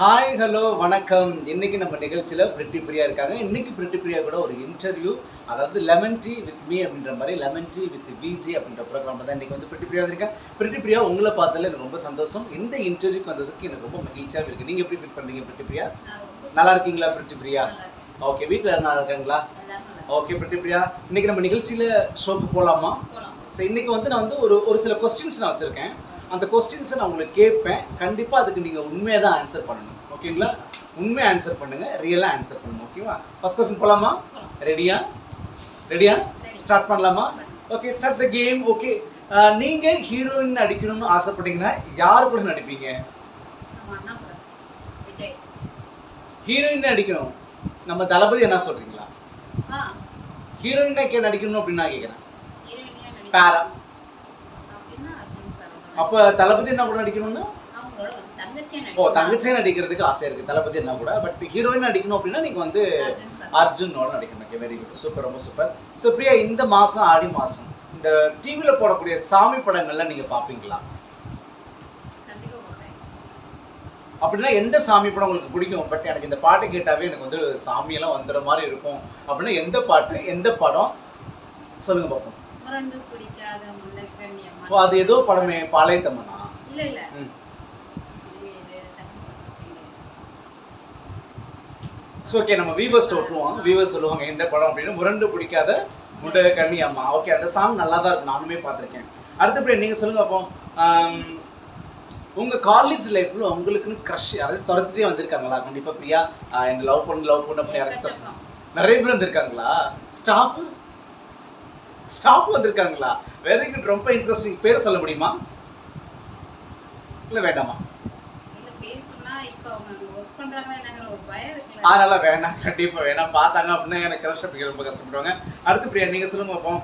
Hi hello வணக்கம். இன்னைக்கு நம்ம நிகழ்ச்சியில் பிரிட்டி பிரியா இருக்காங்க. இன்னைக்கு பிரிட்டி பிரியா கூட ஒரு இன்டர்வியூ, அதாவது லெமன் டீ வித் மீ அப்படின்ற மாதிரி லெமன் டீ வித் விஜே அப்படின்ற ப்ரோக்ராம் தான் இன்னைக்கு வந்து பிரிட்டி பிரியா இருக்கேன். பிரிட்டி பிரியா உங்களை பார்த்ததுல எனக்கு ரொம்ப சந்தோஷம். இந்த இன்டர்வியூக்கு வந்ததுக்கு எனக்கு ரொம்ப மகிழ்ச்சியாக இருக்கு. நீங்க எப்படி ஃபீல் பண்றீங்க பிரிட்டி பிரியா? நல்லா இருக்கீங்களா பிரிட்டி பிரியா? ஓகே, வீட்டில் நல்லா இருக்காங்களா? ஓகே பிரிட்டி பிரியா, இன்னைக்கு நம்ம நிகழ்ச்சியில ஷோக்கு போகலாமா? ஸோ இன்னைக்கு வந்து நான் வந்து ஒரு சில கொஸ்டின்ஸ் நான் வச்சிருக்கேன். அந்த கொஸ்டின்ஸை நான் உங்களுக்கு கேட்பேன். கண்டிப்பாக அதுக்கு நீங்கள் உண்மையாக தான் ஆன்சர் பண்ணணும். ஓகேங்களா? உண்மையாக ஆன்சர் பண்ணுங்க, ரியலாக ஆன்சர் பண்ணணும். ஓகேவா? ஃபர்ஸ்ட் கொஸ்டின் போகலாமா? ரெடியா? ரெடியா? ஸ்டார்ட் பண்ணலாமா? Okay, start the game. Okay, நீங்கள் ஹீரோயின் நடிக்கணும்னு ஆசைப்பட்டீங்கன்னா யார் கூட நடிப்பீங்க? ஹீரோயின் நடிக்கணும், நம்ம தளபதி என்ன சொல்றீங்களா? ஹீரோயின் நடிக்கணும் அப்படின்னு நான் கேட்குறேன். பேரா அப்ப தளபதி என்ன கூட நடிக்கணும்னா தங்கச்சியை நடிக்கிறதுக்கு ஆசை இருக்கு தளபதி என்ன கூட. பட் ஹீரோயின் நடிக்கணும் அப்படின்னா நீங்க வந்து அர்ஜுனோட நடிக்கணும். ஓகே, வெரி குட், சூப்பர், ரொம்ப சூப்பர். ஸோ பிரியா, இந்த மாசம் ஆடி மாசம் இந்த டிவியில போடக்கூடிய சாமி படங்கள்லாம் நீங்க பாப்பீங்களா? அப்படின்னா எந்த சாமி படம் உங்களுக்கு பிடிக்கும்? பட் எனக்கு இந்த பாட்டு கேட்டாவே எனக்கு வந்து சாமியெல்லாம் வந்துடுற மாதிரி இருக்கும் அப்படின்னா எந்த பாட்டு, எந்த படம் சொல்லுங்க பார்ப்போம். அது ஏதோ படமே, பாளையத்தம்மனா? ஓகே, நம்ம வீவர்ஸ் விட்டுருவோம். வீவர்ஸ் சொல்லுவாங்க எந்த படம் அப்படின்னு. முரண்டு பிடிக்காத முண்டை கண்ணி அம்மா. ஓகே, அந்த சாங் நல்லா தான் இருக்கும், நானுமே பார்த்துருக்கேன். அடுத்தபடி நீங்க சொல்லுங்க அப்போ, உங்க காலேஜ் லைஃப்ல உங்களுக்குன்னு க்ரஷ் யாராச்சும் துரத்துட்டே வந்திருக்காங்களா? கண்டிப்பா பிரியா என்ன லவ் பண்ணு அப்படி யாராச்சும் நிறைய பேர் வந்திருக்காங்களா? ஸ்டாஃப் வந்திருக்காங்களா? வெரி குட், ரொம்ப இன்ட்ரெஸ்டிங். பேர் சொல்ல முடியுமா இல்ல வேண்டாமா? அதனால வேணாம், கண்டிப்பா வேணாம். பார்த்தாங்க அப்படின்னா எனக்கு க்ரஷ் அப்படி ரொம்ப கஷ்டப்படுவாங்க. அடுத்து பிரியா நீங்க சொல்லுங்க பார்ப்போம்.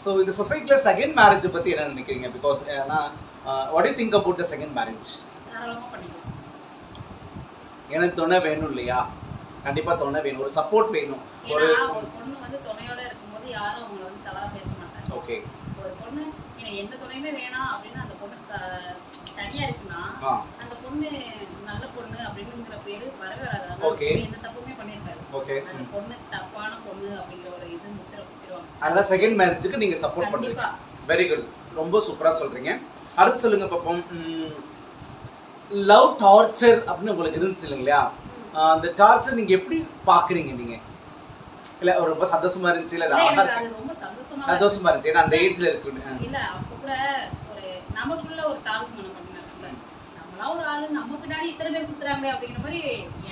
ஸோ இந்த சொசைட்டில செகண்ட் மேரேஜ் பத்தி என்ன நினைக்கிறீங்க? Because what you think about the second marriage? எனக்கு துணை வேணும் இல்லையா? கண்டிப்பா துணை வேணும், ஒரு சப்போர்ட் வேணும். ஒரு பொண்ணு வந்து துணையோட இருக்கும்போது யாரும் அவங்கள வந்து தவறா பேச மாட்டாங்க. ஓகே, ஒரு பொண்ணு எனக்கு எந்த துணையுமே வேணாம் அப்படின்னு அந்த பொண்ணு தனியா இருக்குன்னா அந்த பொண்ணு நல்ல பொண்ணு அப்படிங்கிற பேரு வரவே வராது. ஓகே, எந்த தப்புமே பண்ணிருக்காரு. ஓகே, அந்த பொண்ணு தப்பான பொண்ணு அப்படிங்கிற ஒரு இது முத்திரை குத்திடுவாங்க. அதனால செகண்ட் மேரேஜுக்கு நீங்க சப்போர்ட் பண்றீங்க. வெரி குட், ரொம்ப சூப்பரா சொல்றீங்க. அடுத்து சொல்லுங்க பாப்போம். லவ் டார்ச்சர் அப்படின்னு உங்களுக்கு இருந்துச்சு இல்லைங்களா? அந்த டார்ச்சர் நீங்க எப்படி பாக்குறீங்க? நீங்க இல்ல ரொம்ப சந்தோஷமா இருந்துச்சு இல்ல ரொம்ப சந்தோஷமா இருந்துச்சு ஏன்னா அந்த ஏஜ்ல இருக்கு இல்ல? அப்ப கூட ஒரு நமக்குள்ள ஒரு தாழ்வு மனம் பண்ணல, நம்மளா ஒரு ஆளு நம்ம பின்னாடி இத்தனை பேர் சுத்துறாங்க அப்படிங்கிற மாதிரி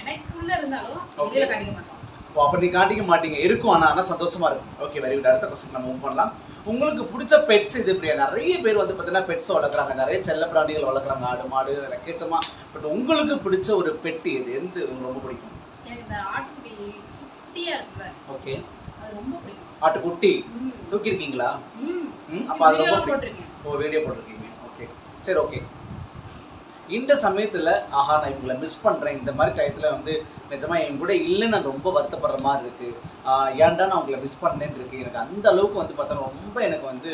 எனக்குள்ள இருந்தாலும் வெளியில காட்டிக்க மாட்டோம். அப்ப நீ காட்டிக்க மாட்டீங்க, இருக்கும். ஆனா சந்தோஷமா இருக்கும். Okay, very good. அடுத்த கொஸ்டின் நம்ம மூவ் பண்ணலாம். உங்களுக்கு பிடிச்ச பெட்ஸ் இது பிரியா? நிறைய பேர் வந்து பார்த்தீங்கன்னா பெட்ஸ் வளர்க்குறாங்க, நிறைய செல்ல பிராணிகள் வளர்க்குறாங்க, ஆடு மாடு லக்கேச்சமா. பட் உங்களுக்கு பிடிச்ச ஒரு பெட்டு எது? எந்த உங்களுக்கு ரொம்ப பிடிக்கும்? எனக்கு இந்த ஆட்டுக்குட்டி குட்டியா இருக்குல்ல, ஓகே, அது ரொம்ப பிடிக்கும். ஆட்டுக்குட்டி தூக்கி இருக்கீங்களா? அப்ப அது ரொம்ப பிடிக்கும். ஓ, வீடியோ போட்டிருக்கீங்க. ஓகே, சரி, ஓகே. இந்த சமயத்துல ஆஹா நான் இவங்களை மிஸ் பண்றேன், இந்த மாதிரி டயத்துல வந்து நிஜமா என் கூட இல்லைன்னு நான் ரொம்ப வருத்தப்படுற மாதிரி இருக்கு, ஏன்டா நான் உங்களை மிஸ் பண்ணேன்னு இருக்கு. எனக்கு அந்த அளவுக்கு வந்து பார்த்தா ரொம்ப எனக்கு வந்து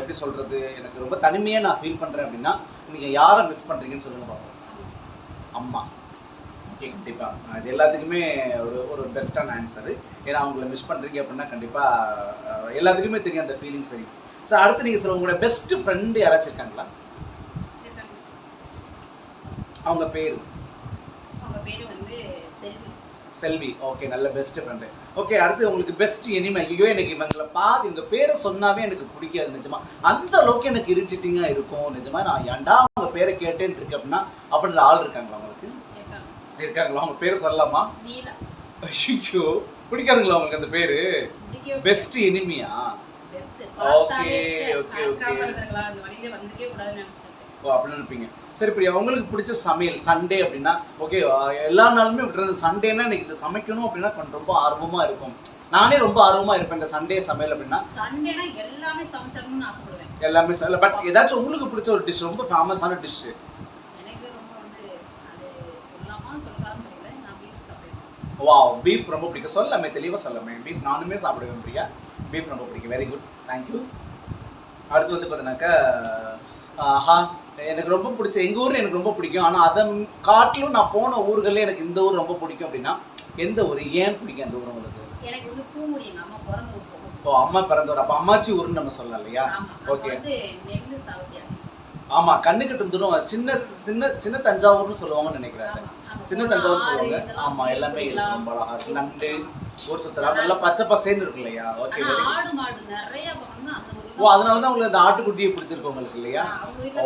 எப்படி சொல்றது, எனக்கு ரொம்ப தனிமையாக நான் ஃபீல் பண்றேன் அப்படின்னா நீங்க யாரை மிஸ் பண்றீங்கன்னு சொல்லுங்க பார்ப்போம். அம்மா. ஓகே, கண்டிப்பா இது எல்லாத்துக்குமே ஒரு பெஸ்டான ஆன்சரு. ஏன்னா அவங்கள மிஸ் பண்றீங்க அப்படின்னா கண்டிப்பா எல்லாத்துக்குமே தெரியும் அந்த ஃபீலிங். சரி, ஸோ அடுத்து நீங்க சொல்லுங்க, உங்களோட பெஸ்ட் ஃப்ரெண்டு யாராச்சும் இருக்காங்களா? அவங்க பேரு? அவங்க பேரு வந்து செல்வி. செல்வி, ஓகே, நல்ல பெஸ்ட் ஃப்ரெண்டு. ஓகே, அடுத்து உங்களுக்கு பெஸ்ட் எனிமே? ஐயோ எனக்கு இவங்களை பார்த்து இவங்க பேரை சொன்னாவே எனக்கு பிடிக்காது நிஜமா, அந்த அளவுக்கு எனக்கு இரிட்டேட்டிங்கா இருக்கும் நிஜமா. நான் ஏன்டா அவங்க பேரை கேட்டேன்னு இருக்கு அப்படின்னா அப்படின்ற ஆள் இருக்காங்களா உங்களுக்கு? இருக்காங்களா? அவங்க பேரை சொல்லலாமா? ஐயோ, பிடிக்காதுங்களா உங்களுக்கு அந்த பேரு? பெஸ்ட் எனிமியா? ஓகே ஓகே ஓகே, ஓ அப்படி நினைப்பீங்க. சரி பிரியா, உங்களுக்கு பிடிச்ச சமையல் சண்டே அப்படின்னா? ஓகே, எல்லா நாளுமே விட்டுறது சண்டேன்னா எனக்கு இது சமைக்கணும் அப்படின்னா கொஞ்சம் ரொம்ப ஆர்வமா இருக்கும். நானே ரொம்ப ஆர்வமா இருப்பேன் இந்த சண்டே சமையல் அப்படின்னா. சண்டேனா எல்லாமே சமைச்சறணும்னு ஆசைப்படுவேன். எல்லாமே சமையல். பட் ஏதாச்சும் உங்களுக்கு பிடிச்ச ஒரு டிஷ், ரொம்ப ஃபேமஸான டிஷ்? எனக்கு ரொம்ப வந்து அது சொல்லலாமா தெரியல, நான் பீஃப் சாப்பிடுவேன். வாவ், பீஃப் ரொம்ப பிடிக்கும். சொல்லாமே, தெளிவா சொல்லாமே. பீஃப் நானுமே சாப்பிடுவேன் பிரியா, பீஃப் ரொம்ப பிடிக்கும். Very good, thank you. அடுத்து வந்து பார்த்தீங்கன்னாக்கா எனக்கு ரொம்ப பிடிச்ச எங்கள் ஊர் எனக்கு ரொம்ப பிடிக்கும். ஆனால் அதை காட்டிலும் நான் போன ஊர்களே எனக்கு இந்த ஊர் ரொம்ப பிடிக்கும். அப்படின்னா எந்த ஊர், ஏன் பிடிக்கும் அந்த ஊர் உங்களுக்கு? எனக்கு வந்து பூமுடி எங்க அம்மா பிறந்த ஊர். இப்போ அம்மா பிறந்தவர், அப்போ அம்மாச்சி ஊர்னு நம்ம சொல்லலாம் இல்லையா? ஓகே. நெல்லு சாகுபடி. ஆமா, கண்ணுக்கிட்ட தூரம் சின்ன சின்ன சின்ன தஞ்சாவூர்னு சொல்லுவாங்கன்னு நினைக்கிறாங்க. சின்ன தஞ்சாவூர்னு சொல்லுவாங்க. ஆமா, எல்லாமே ரொம்ப அழகா இருக்கு. நண்டு ஊர் சுத்தலாம், நல்லா பச்சை பசேன்னு இருக்கு இல்லையா? ஓகே. ஆடு மாடு நிறைய பண்ணா அந்த ஊர். ஓ, அதனால தான் உங்களுக்கு அந்த ஆட்டுக்குட்டியை பிடிச்சிருக்கு உங்களுக்கு இல்லையா?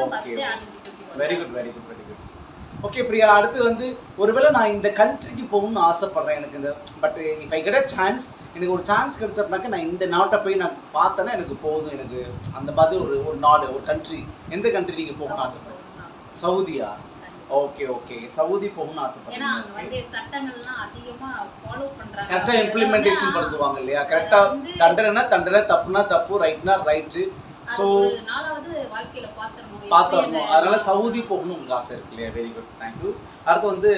Okay, very good very good very good. Okay Priya, அடுத்து வந்து ஒருவேளை நான் இந்த கண்ட்ரிக்கு போகணும்னு ஆசைப்படுறேன். எனக்கு இந்த but if I get a chance, எனக்கு ஒரு சான்ஸ் கிடைச்சதுனாக்க நான் இந்த நாட்டை போய் நான் பார்த்தேன்னா எனக்கு போதும். எனக்கு அந்த மாதிரி ஒரு நாடு, ஒரு கண்ட்ரி. எந்த கண்ட்ரி நீங்கள் போகணும்னு ஆசைப்படுறேன்? சவுதியா? ஓகே ஓகே, சவுதி போகணும்னு ஆசைப்படுறேன். கரெக்டாக இம்ப்ளிமெண்டேஷன் பண்ணுவாங்க இல்லையா? கரெக்டாக தண்டனைனா தண்டனை, தப்புனா தப்பு, ரைட்னா ரைட்டு. ஸோ பார்த்துடணும். அதனால சவுதி போகணும் உங்களுக்கு ஆசை இருக்கு இல்லையா? Very good, thank you. அடுத்து வந்து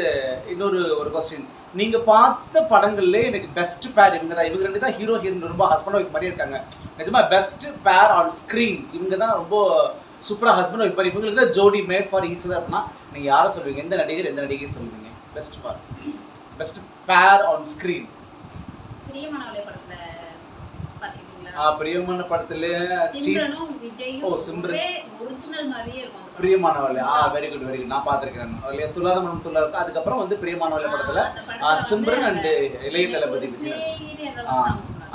ஒரு கொஸ்டின். நீங்க பார்த்த படங்கள்ல எனக்கு பெஸ்ட் பேர் இவங்க தான். இவங்க ரெண்டு தான் ஹீரோ ஹீரோயின், ரொம்ப ஹஸ்பண்ட் ஒய்ஃப் மாதிரி இருக்காங்க. நிஜமா பெஸ்ட் பேர் ஆன் ஸ்கிரீன் இவங்க தான். ரொம்ப சூப்பரா ஹஸ்பண்ட் ஒய்ஃப் மாதிரி. இவங்களுக்கு தான் ஜோடி மேட் ஃபார் ஈச் அதர். அப்படின்னா நீங்க யாரை சொல்லுவீங்க? எந்த நடிகர் எந்த நடிகர் சொல்லுவீங்க பெஸ்ட் பேர் ஆன் ஸ்கிரீன்? பிரியமான படத்துல Priyamanaval. Very good very good. நான் பார்த்திருக்கேன் இல்லையா? துலாத மனம் துலா இருக்கு. அதுக்கப்புறம் வந்து பிரியமானவள் படத்துல சிம்ரன் அண்ட் இளைய தளபதி விஜய்.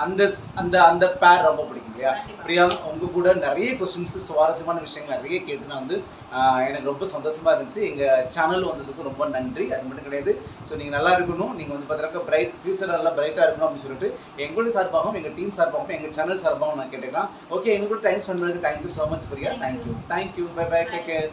அந்த அந்த அந்த பேர் ரொம்ப பிடிக்கும் இல்லையா? பிரியா, உங்க கூட நிறைய கொஸ்டின்ஸ், சுவாரஸ்யமான விஷயங்கள் நிறைய கேட்டு நான் வந்து எனக்கு ரொம்ப சந்தோஷமா இருந்துச்சு. எங்க சேனல் வந்ததுக்கு ரொம்ப நன்றி. அது மட்டும் கிடையாது, ஸோ நீங்க நல்லா இருக்கணும். நீங்க வந்து பார்த்தீங்கன்னா பிரைட் ஃபியூச்சர் நல்லா பிரைட்டா இருக்கணும் அப்படின்னு சொல்லிட்டு எங்களுடைய சார்பாகவும் எங்க டீம் சார்பாகவும் எங்க சேனல் சார்பாகவும் நான் கேட்டுக்கலாம். ஓகே, எங்க கூட டைம் ஸ்பெண்ட் பண்ணதுக்கு thank you so much Priya. Thank you. Bye bye, take care.